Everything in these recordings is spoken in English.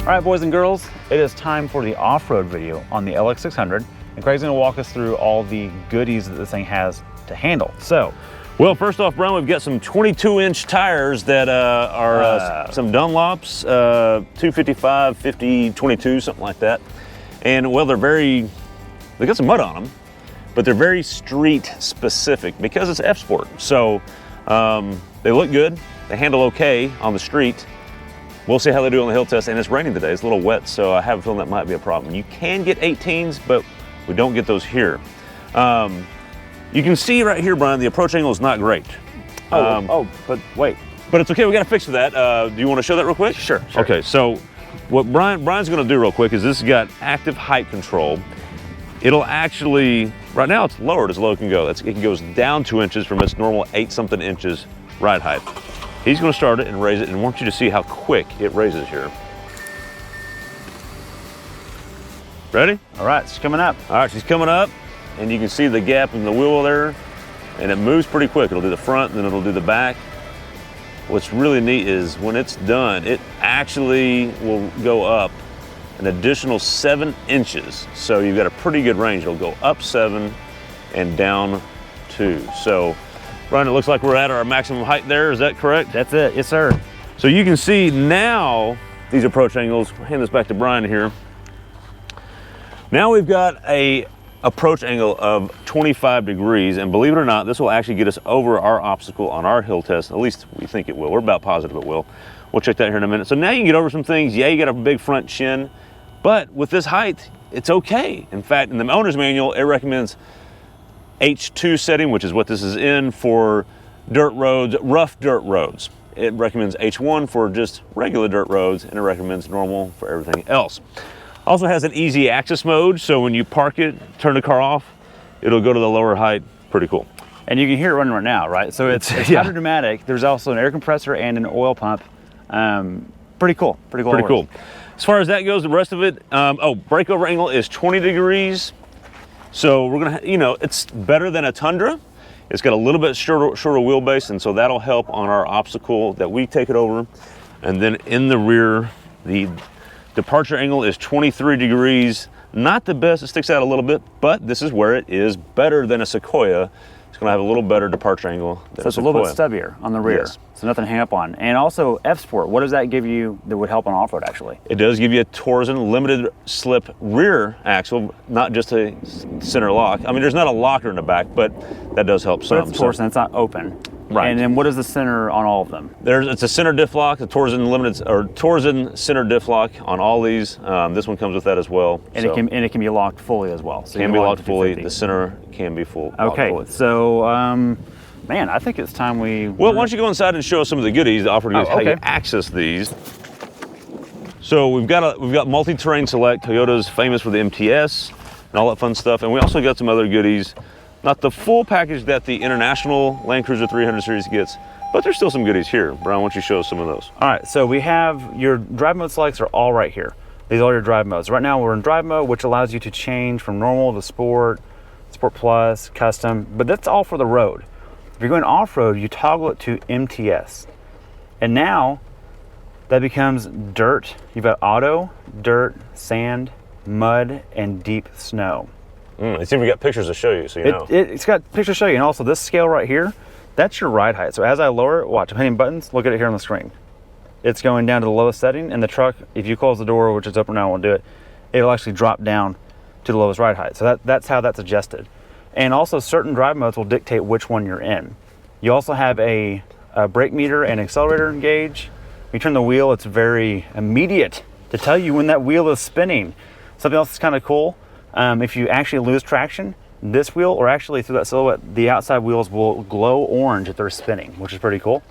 All right, boys and girls, it is time for the off-road video on the LX600, and Craig's gonna walk us through all the goodies that this thing has to handle. So, well, first off, Brian, we've got some 22-inch tires that are some Dunlops, 255, 50, 22, something like that. And well, they got some mud on them, but they're very street specific because it's F Sport. So they look good, they handle okay on the street. We'll see how they do on the hill test, and it's raining today. It's a little wet, so I have a feeling that might be a problem. You can get 18s, but we don't get those here. You can see right here, Brian, the approach angle is not great. But wait. But it's okay, we got to fix that. Do you want to show that real quick? Sure. Okay, so what Brian's going to do real quick is this has got active height control. It'll actually, right now it's lowered as low as it can go. It goes down 2 inches from its normal 8-something inches ride height. He's going to start it and raise it, and I want you to see how quick it raises here. Ready? All right, she's coming up. All right, she's coming up, and you can see the gap in the wheel there, and it moves pretty quick. It'll do the front, and then it'll do the back. What's really neat is when it's done, it actually will go up an additional 7 inches. So you've got a pretty good range. It'll go up 7 and down 2. So, Brian, it looks like we're at our maximum height there. Is that correct? That's it, yes sir. So you can see now these approach angles. I'll hand this back to Brian here. Now we've got a approach angle of 25 degrees, and believe it or not, this will actually get us over our obstacle on our hill test. At least we think it will. We're about positive it will. We'll check that here in a minute. So now you can get over some things. Yeah, you got a big front chin, but with this height, it's okay. In fact, in the owner's manual, it recommends H2 setting, which is what this is in for dirt roads, rough dirt roads. It recommends H1 for just regular dirt roads, and it recommends normal for everything else. Also has an easy access mode, so when you park it, turn the car off, it'll go to the lower height. Pretty cool. And you can hear it running right now, right? So it's yeah. hydrodynamic. There's also an air compressor and an oil pump. Pretty cool. Pretty cool. As far as that goes, the rest of it, breakover angle is 20 degrees. So we're gonna, it's better than a Tundra. It's got a little bit shorter wheelbase, and so that'll help on our obstacle that we take it over. And then in the rear, the departure angle is 23 degrees. Not the best, it sticks out a little bit, but this is where it is better than a Sequoia. It's gonna have a little better departure angle than so it's a little bit stubbier on the rear. Yes. So nothing to hang up on. And also F Sport, what does that give you that would help on off-road actually? It does give you a Torsen limited slip rear axle, not just a center lock. I mean, there's not a locker in the back, but that does help some. But it's Torsen, it's not open. Right. And then what is the center on all of them? It's a center diff lock, a Torsen center diff lock on all these. This one comes with that as well. And it can be locked fully as well. So can be locked fully. The center can be full. Okay. So man, I think it's time we. Well, why don't you go inside and show us some of the goodies, the off-road goodies, how you access these. So we've got multi-terrain select. Toyota's famous for the MTS and all that fun stuff, and we also got some other goodies. Not the full package that the International Land Cruiser 300 series gets, but there's still some goodies here. Brian, why don't you show us some of those? All right, so we have your drive mode selects are all right here. These are all your drive modes. Right now we're in drive mode, which allows you to change from normal to sport, sport plus, custom, but that's all for the road. If you're going off-road, you toggle it to MTS. And now that becomes dirt. You've got auto, dirt, sand, mud, and deep snow. I see we got pictures to show you, so you know. It's got pictures to show you, and also this scale right here, that's your ride height. So as I lower it, watch, I'm hitting buttons, look at it here on the screen. It's going down to the lowest setting, and the truck, if you close the door, which is open now, I won't do it, it'll actually drop down to the lowest ride height. So that's how that's adjusted. And also certain drive modes will dictate which one you're in. You also have a brake meter and accelerator gauge. When you turn the wheel, it's very immediate to tell you when that wheel is spinning. Something else that's kind of cool, if you actually lose traction, this wheel, or actually through that silhouette, the outside wheels will glow orange if they're spinning, which is pretty cool.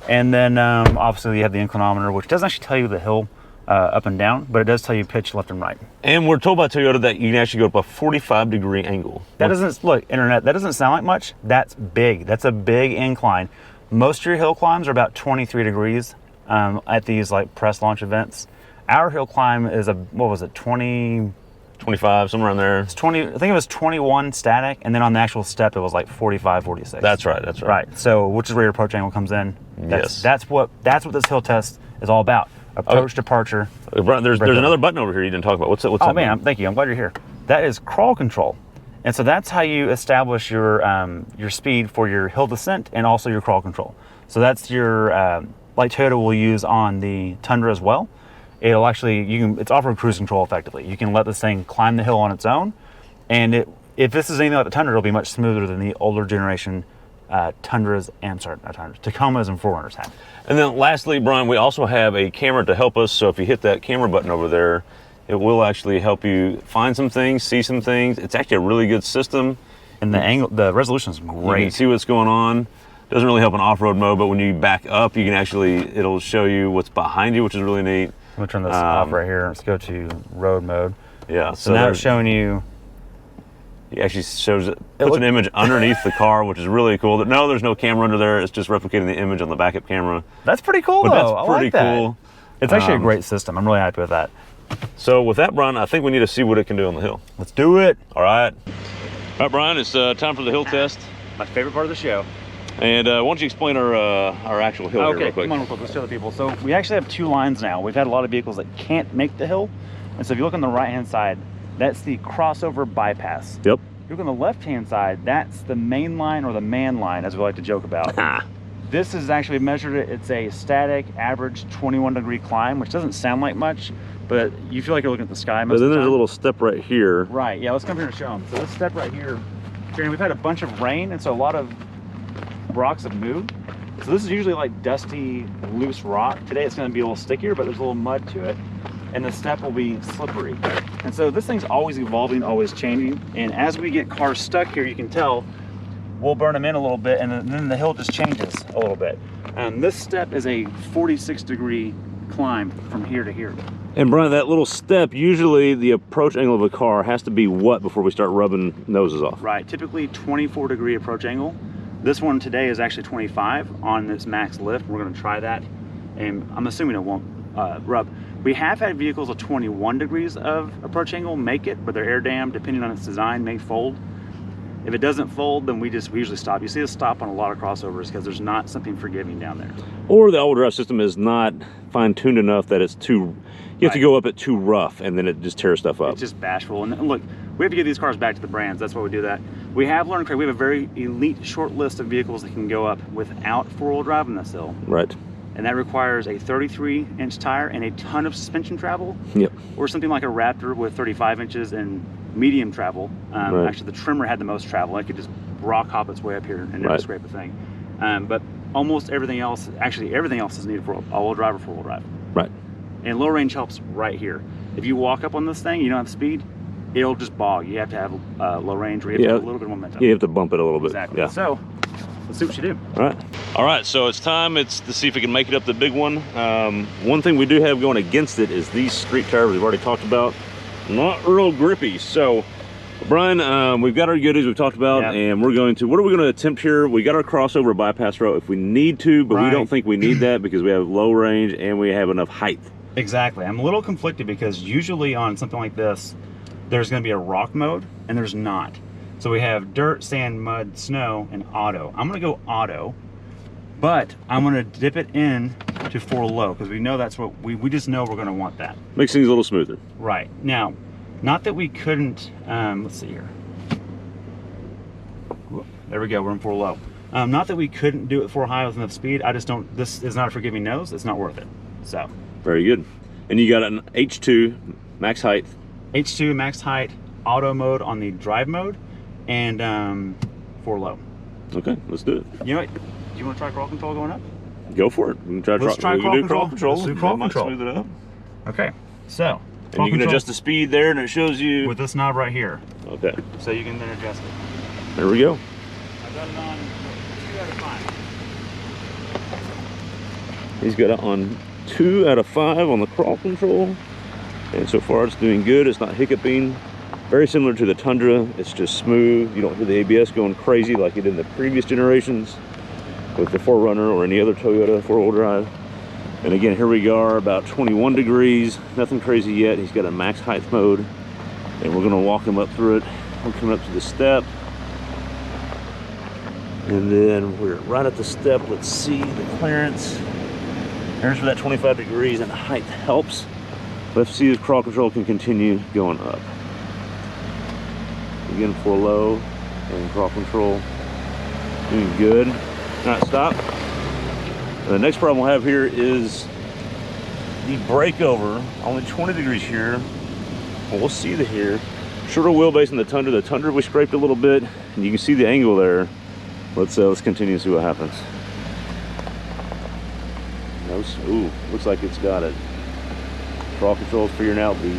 And then obviously you have the inclinometer, which doesn't actually tell you the hill up and down, but it does tell you pitch left and right. And we're told by Toyota that you can actually go up a 45-degree angle. That doesn't, look, internet, that doesn't sound like much. That's big. That's a big incline. Most of your hill climbs are about 23 degrees at these like press launch events. Our hill climb is what was it, 25, somewhere around there. It's 20, I think it was 21 static, and then on the actual step, it was like 45, 46. That's right, that's right. Right, so which is where your approach angle comes in. Yes. That's what this hill test is all about. approach departure. Brian, there's another button over here you didn't talk about. What's that? Oh man, thank you. I'm glad you're here. That is crawl control. And so that's how you establish your speed for your hill descent and also your crawl control. So that's your, like Toyota will use on the Tundra as well. It'll actually, it's off-road cruise control effectively. You can let this thing climb the hill on its own. And if this is anything like the Tundra, it'll be much smoother than the older generation Tacomas and 4Runners have. And then lastly, Brian, we also have a camera to help us. So if you hit that camera button over there, it will actually help you find some things, see some things. It's actually a really good system. And the resolution is great. You can see what's going on. Doesn't really help in off-road mode, but when you back up, you can it'll show you what's behind you, which is really neat. I'm gonna turn this off right here. Let's go to road mode. Yeah. So now it's showing you. It actually puts an image underneath the car, which is really cool. No, there's no camera under there. It's just replicating the image on the backup camera. That's pretty cool, but though. That's pretty cool. It's actually a great system. I'm really happy with that. So with that, Brian, I think we need to see what it can do on the hill. Let's do it. All right. All right, Brian, it's time for the hill test. My favorite part of the show. And why don't you explain our actual hill here real quick? Come on real quick. Let's show the people. So we actually have two lines now. We've had a lot of vehicles that can't make the hill. And so if you look on the right-hand side, that's the crossover bypass. Yep. If you look on the left-hand side, that's the main line or the man line, as we like to joke about. This is actually measured. It's a static average 21-degree climb, which doesn't sound like much, but you feel like you're looking at the sky most of the time. But then there's a little step right here. Right, yeah, let's come here and show them. So this step right here, we've had a bunch of rain, and so a lot of rocks have moved. So this is usually like dusty, loose rock. Today it's gonna be a little stickier, but there's a little mud to it. And the step will be slippery. And so this thing's always evolving, always changing. And as we get cars stuck here, you can tell, we'll burn them in a little bit, and then the hill just changes a little bit. This step is a 46-degree climb from here to here. And Brian, that little step, usually the approach angle of a car has to be what before we start rubbing noses off? Right, typically 24-degree approach angle. This one today is actually 25 on this max lift. We're gonna try that, and I'm assuming it won't rub. We have had vehicles of 21 degrees of approach angle make it, but they're air dammed, depending on its design, may fold. If it doesn't fold, then we usually stop. You see us stop on a lot of crossovers because there's not something forgiving down there. Or the all-wheel drive system is not fine-tuned enough that it's too, you have to go up it too rough, and then it just tears stuff up. It's just bashful. And look, we have to get these cars back to the brands. That's why we do that. We have learned, we have a very elite short list of vehicles that can go up without four-wheel drive on this hill. Right. And that requires a 33-inch tire and a ton of suspension travel. Yep. Or something like a Raptor with 35 inches and medium travel. Right. Actually, the Trimmer had the most travel. It could just rock hop its way up here and never scrape a thing. But almost everything else, actually everything else is needed for all-wheel drive or four-wheel drive. Right. And low range helps right here. If you walk up on this thing, you don't have speed, it'll just bog. You have to have low range, or you have to have a little bit of momentum. You have to bump it a little bit. Exactly. Yeah. So let's see what you do. All right. All right, so it's time to see if we can make it up the big one. One thing we do have going against it is these street tires we've already talked about. Not real grippy. So, Brian, we've got our goodies we've talked about, and what are we going to attempt here? We got our crossover bypass route if we need to, but we don't think we need that because we have low range and we have enough height. Exactly. I'm a little conflicted because usually on something like this, there's going to be a rock mode, and there's not. So we have dirt, sand, mud, snow, and auto. I'm going to go auto, but I'm going to dip it in to 4 low because we know that's what we just know we're going to want that. Makes things a little smoother. Right. Now, not that we couldn't, let's see here. There we go, we're in 4 low. Not that we couldn't do it 4 high with enough speed, I just don't, this is not a forgiving nose, it's not worth it. So. Very good. And you got an H2 max height. H2 max height, auto mode on the drive mode, and 4 low. Okay, let's do it. You know what, do you want to try crawl control going up? Go for it. Let's try crawl control. Let's do crawl control. Smooth it up. Okay, so. And you can adjust the speed there, and it shows you. With this knob right here. Okay. So you can then adjust it. There we go. I've got it on 2 out of 5. He's got it on 2 out of 5 on the crawl control. And so far it's doing good. It's not hiccuping. Very similar to the Tundra. It's just smooth. You don't hear the ABS going crazy like it did in the previous generations with the 4Runner or any other Toyota 4-wheel drive. And again, here we are, about 21 degrees, nothing crazy yet. He's got a max height mode, and we're gonna walk him up through it. We're coming up to the step, and then we're right at the step. Let's see the clearance. There's where that 25 degrees and the height helps. Let's see if crawl control can continue going up. Again, for low and crawl control. Doing good. All right, stop. And the next problem we'll have here is the breakover. Only 20 degrees here. Well, we'll see the here. Shorter wheelbase in the Tundra. The Tundra we scraped a little bit, and you can see the angle there. Let's continue to see what happens. Ooh, looks like it's got it. Crawl control is figuring out the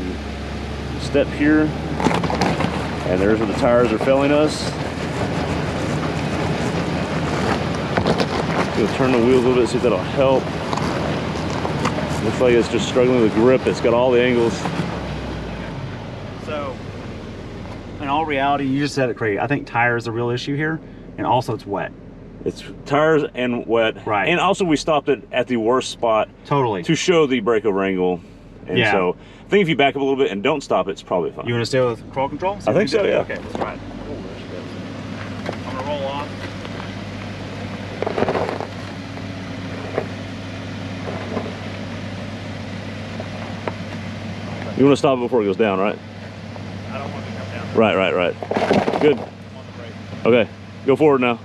step here, and there's where the tires are failing us. Gonna turn the wheels a little bit, see if that'll help. Looks like it's just struggling with grip. It's got all the angles. So, in all reality, you just said it great. I think tire is the real issue here, and also it's wet. It's tires and wet. Right. And also we stopped it at the worst spot. Totally. To show the breakover angle. And yeah. So I think if you back up a little bit and don't stop it, it's probably fine. You want to stay with crawl control? I think so, yeah. Okay, let's try it. I'm gonna roll off. You want to stop it before it goes down, right? I don't want it to come down. Right. Good. I'm on the brake. Okay, go forward now.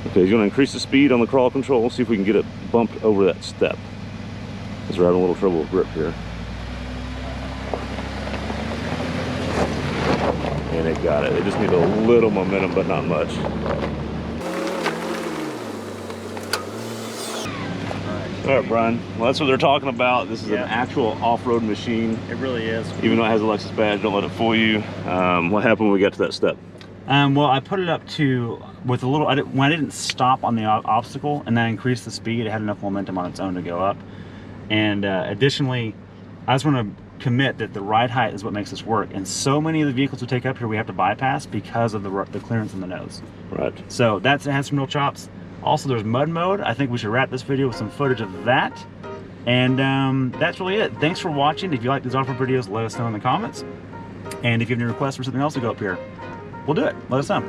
Okay, he's going to increase the speed on the crawl control. See if we can get it bumped over that step. Because we're having a little trouble with grip here. And it got it. They just need a little momentum, but not much. All right, Brian. Well, that's what they're talking about. This is an actual off-road machine. It really is. Even though it has a Lexus badge, don't let it fool you. What happened when we got to that step? Well, I put it up to, with a little, when I didn't stop on the obstacle and then increased the speed, it had enough momentum on its own to go up. And additionally, I just want to commit that the ride height is what makes this work. And so many of the vehicles we take up here we have to bypass because of the clearance in the nose. Right. So it has some real chops. Also, there's mud mode. I think we should wrap this video with some footage of that. And that's really it. Thanks for watching. If you like these off-road videos, let us know in the comments. And if you have any requests for something else to go up here, we'll do it. Let us know.